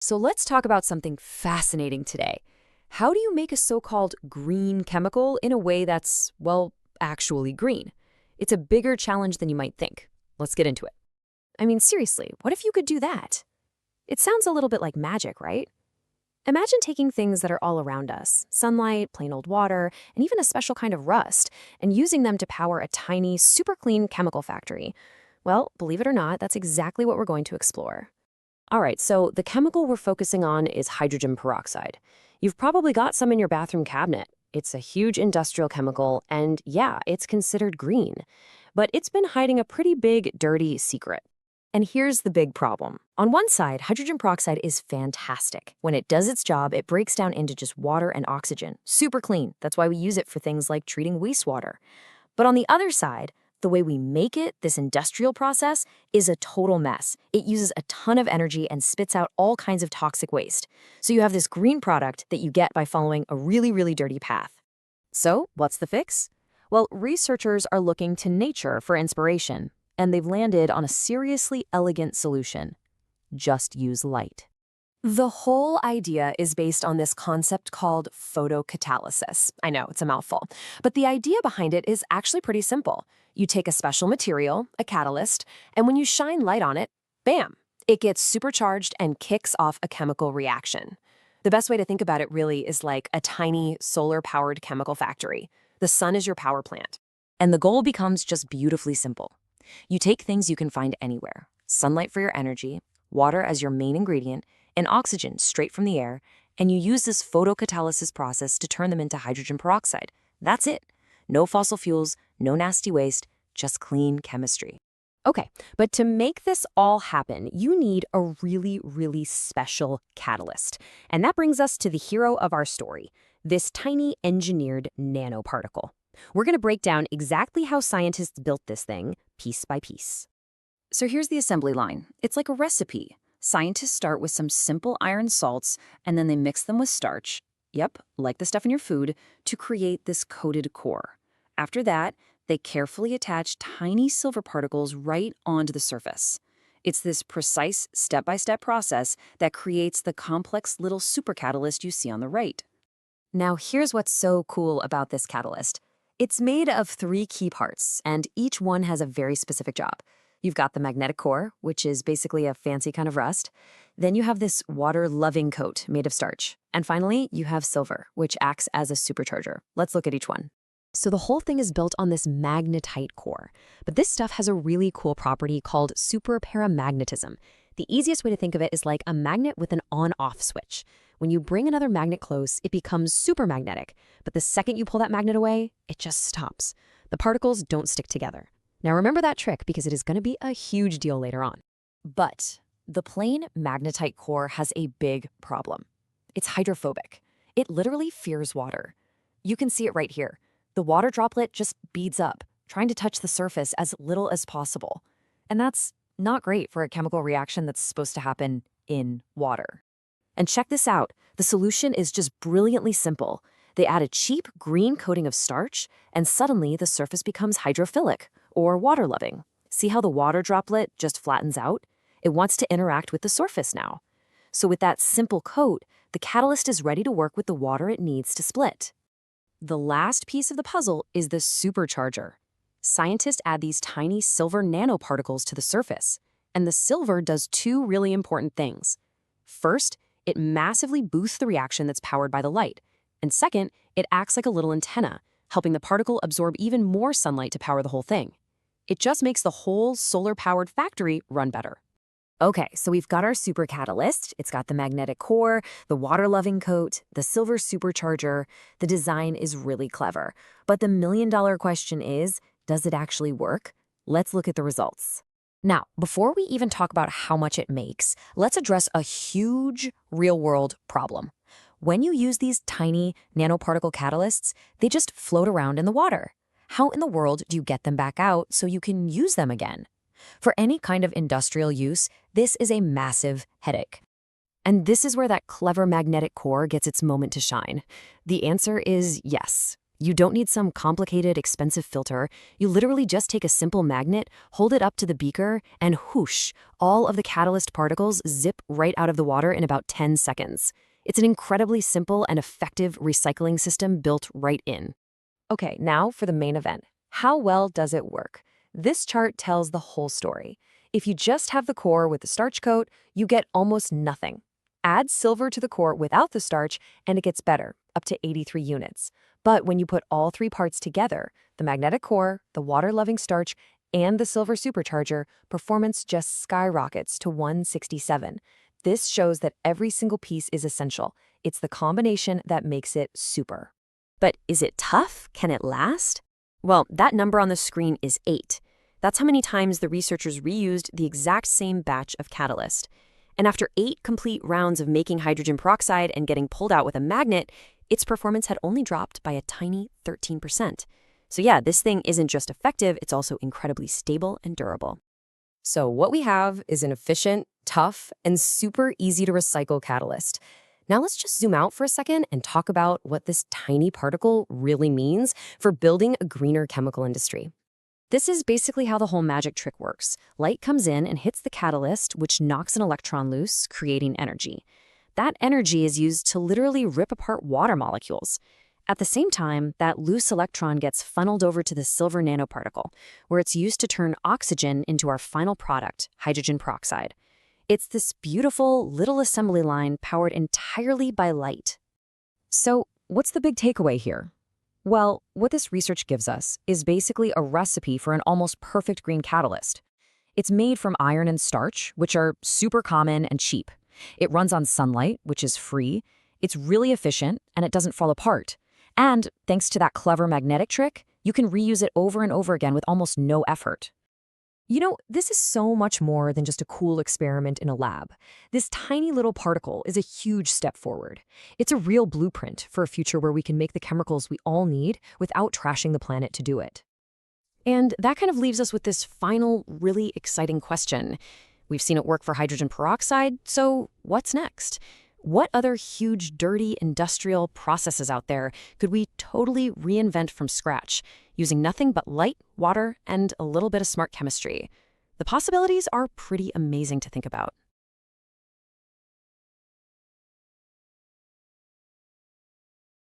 So let's talk about something fascinating today. How do you make a so-called green chemical in a way that's, well, actually green? It's a bigger challenge than you might think. Let's get into it. I mean, seriously, what if you could do that? It sounds a little bit like magic, right? Imagine taking things that are all around us, sunlight, plain old water, and even a special kind of rust, and using them to power a tiny, super clean chemical factory. Well, believe it or not, that's exactly what we're going to explore. All right, so the chemical we're focusing on is hydrogen peroxide. You've probably got some in your bathroom cabinet. It's a huge industrial chemical, and yeah, it's considered green. But it's been hiding a pretty big, dirty secret. And here's the big problem. On one side, hydrogen peroxide is fantastic. When it does its job, it breaks down into just water and oxygen. Super clean. That's why we use it for things like treating wastewater. But on the other side, the way we make it, this industrial process, is a total mess. It uses a ton of energy and spits out all kinds of toxic waste. So you have this green product that you get by following a really, really dirty path. So, what's the fix? Well, researchers are looking to nature for inspiration, and they've landed on a seriously elegant solution. Just use light. The whole idea is based on this concept called photocatalysis. I know, it's a mouthful. But the idea behind it is actually pretty simple. You take a special material, a catalyst, and when you shine light on it, bam, it gets supercharged and kicks off a chemical reaction. The best way to think about it really is like a tiny solar-powered chemical factory. The sun is your power plant. And the goal becomes just beautifully simple. You take things you can find anywhere, sunlight for your energy, water as your main ingredient, and oxygen straight from the air, and you use this photocatalysis process to turn them into hydrogen peroxide. That's it. No fossil fuels, no nasty waste, just clean chemistry. Okay, but to make this all happen, you need a really, really special catalyst. And that brings us to the hero of our story, this tiny engineered nanoparticle. We're going to break down exactly how scientists built this thing, piece by piece. So here's the assembly line. It's like a recipe. Scientists start with some simple iron salts, and then they mix them with starch, yep, like the stuff in your food, to create this coated core. After that, they carefully attach tiny silver particles right onto the surface. It's this precise step-by-step process that creates the complex little supercatalyst you see on the right. Now, here's what's so cool about this catalyst. It's made of 3 key parts, and each one has a very specific job. You've got the magnetic core, which is basically a fancy kind of rust. Then you have this water-loving coat made of starch. And finally, you have silver, which acts as a supercharger. Let's look at each one. So the whole thing is built on this magnetite core. But this stuff has a really cool property called superparamagnetism. The easiest way to think of it is like a magnet with an on-off switch. When you bring another magnet close, it becomes supermagnetic. But the second you pull that magnet away, it just stops. The particles don't stick together. Now remember that trick because it is going to be a huge deal later on. But the plain magnetite core has a big problem. It's hydrophobic. It literally fears water. You can see it right here. The water droplet just beads up, trying to touch the surface as little as possible. And that's not great for a chemical reaction that's supposed to happen in water. And check this out. The solution is just brilliantly simple. They add a cheap green coating of starch, and suddenly the surface becomes hydrophilic, or water-loving. See how the water droplet just flattens out? It wants to interact with the surface now. So with that simple coat, the catalyst is ready to work with the water it needs to split. The last piece of the puzzle is the supercharger. Scientists add these tiny silver nanoparticles to the surface, and the silver does 2 really important things. First, it massively boosts the reaction that's powered by the light. And second, it acts like a little antenna, helping the particle absorb even more sunlight to power the whole thing. It just makes the whole solar-powered factory run better. Okay, so we've got our supercatalyst. It's got the magnetic core, the water-loving coat, the silver supercharger. The design is really clever. But the million-dollar question is, does it actually work? Let's look at the results. Now, before we even talk about how much it makes, let's address a huge real-world problem. When you use these tiny nanoparticle catalysts, they just float around in the water. How in the world do you get them back out so you can use them again? For any kind of industrial use, this is a massive headache. And this is where that clever magnetic core gets its moment to shine. The answer is yes. You don't need some complicated, expensive filter. You literally just take a simple magnet, hold it up to the beaker, and whoosh, all of the catalyst particles zip right out of the water in about 10 seconds. It's an incredibly simple and effective recycling system built right in. Okay, now for the main event. How well does it work? This chart tells the whole story. If you just have the core with the starch coat, you get almost nothing. Add silver to the core without the starch, and it gets better, up to 83 units. But when you put all three parts together, the magnetic core, the water-loving starch, and the silver supercharger, performance just skyrockets to 167. This shows that every single piece is essential. It's the combination that makes it super. But is it tough? Can it last? Well, that number on the screen is 8. That's how many times the researchers reused the exact same batch of catalyst. And after 8 complete rounds of making hydrogen peroxide and getting pulled out with a magnet, its performance had only dropped by a tiny 13%. So yeah, this thing isn't just effective, it's also incredibly stable and durable. So what we have is an efficient, tough, and super easy to recycle catalyst. Now let's just zoom out for a second and talk about what this tiny particle really means for building a greener chemical industry. This is basically how the whole magic trick works. Light comes in and hits the catalyst, which knocks an electron loose, creating energy. That energy is used to literally rip apart water molecules. At the same time, that loose electron gets funneled over to the silver nanoparticle, where it's used to turn oxygen into our final product, hydrogen peroxide. It's this beautiful little assembly line powered entirely by light. So, what's the big takeaway here? Well, what this research gives us is basically a recipe for an almost perfect green catalyst. It's made from iron and starch, which are super common and cheap. It runs on sunlight, which is free. It's really efficient, and it doesn't fall apart. And thanks to that clever magnetic trick, you can reuse it over and over again with almost no effort. You know, this is so much more than just a cool experiment in a lab. This tiny little particle is a huge step forward. It's a real blueprint for a future where we can make the chemicals we all need without trashing the planet to do it. And that kind of leaves us with this final, really exciting question. We've seen it work for hydrogen peroxide, so what's next? What other huge, dirty industrial processes out there could we totally reinvent from scratch, using nothing but light, water, and a little bit of smart chemistry? The possibilities are pretty amazing to think about.